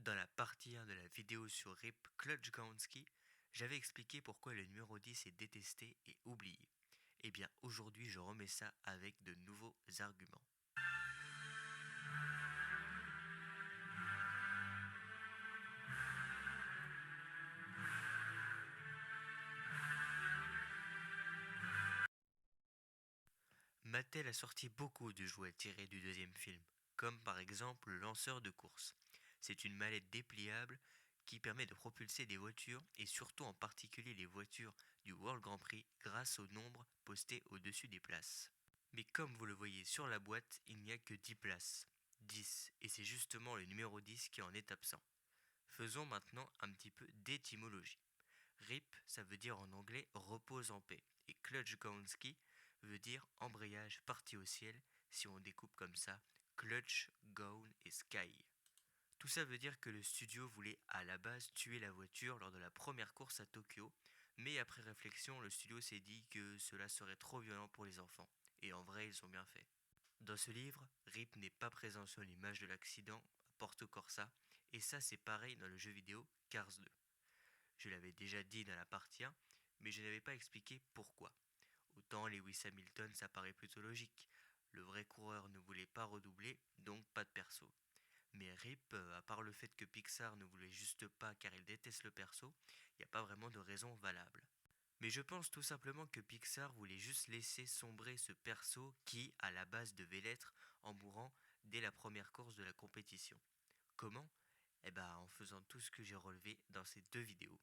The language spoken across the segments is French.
Dans la partie 1 de la vidéo sur Rip Klutchkowski, j'avais expliqué pourquoi le numéro 10 est détesté et oublié. Et bien aujourd'hui je remets ça avec de nouveaux arguments. Mattel a sorti beaucoup de jouets tirés du deuxième film, comme par exemple le lanceur de course. C'est une mallette dépliable qui permet de propulser des voitures et surtout en particulier les voitures du World Grand Prix grâce au nombre posté au-dessus des places. Mais comme vous le voyez sur la boîte, il n'y a que 10 places. 10, et c'est justement le numéro 10 qui en est absent. Faisons maintenant un petit peu d'étymologie. RIP, ça veut dire en anglais repose en paix, et Klutchkowski veut dire embrayage parti au ciel, si on découpe comme ça, Clutch, Gone et Sky. Tout ça veut dire que le studio voulait à la base tuer la voiture lors de la première course à Tokyo, mais après réflexion, le studio s'est dit que cela serait trop violent pour les enfants, et en vrai, ils ont bien fait. Dans ce livre, Rip n'est pas présent sur l'image de l'accident à Porto Corsa, et ça c'est pareil dans le jeu vidéo Cars 2. Je l'avais déjà dit dans la partie 1, mais je n'avais pas expliqué pourquoi. Autant Lewis Hamilton ça paraît plutôt logique, le vrai coureur ne voulait pas redoubler, donc pas de perso. Mais Rip, à part le fait que Pixar ne voulait juste pas car il déteste le perso, il n'y a pas vraiment de raison valable. Mais je pense tout simplement que Pixar voulait juste laisser sombrer ce perso qui, à la base, devait l'être en mourant dès la première course de la compétition. Comment? Eh ben en faisant tout ce que j'ai relevé dans ces deux vidéos.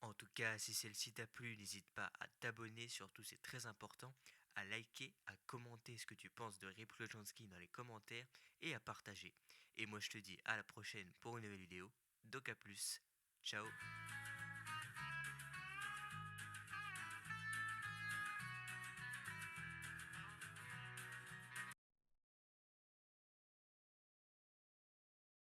En tout cas, si celle-ci t'a plu, n'hésite pas à t'abonner, surtout c'est très important, à liker, à commenter ce que tu penses de Rip Klutchkowski dans les commentaires et à partager. Et moi je te dis à la prochaine pour une nouvelle vidéo. Donc à plus, ciao.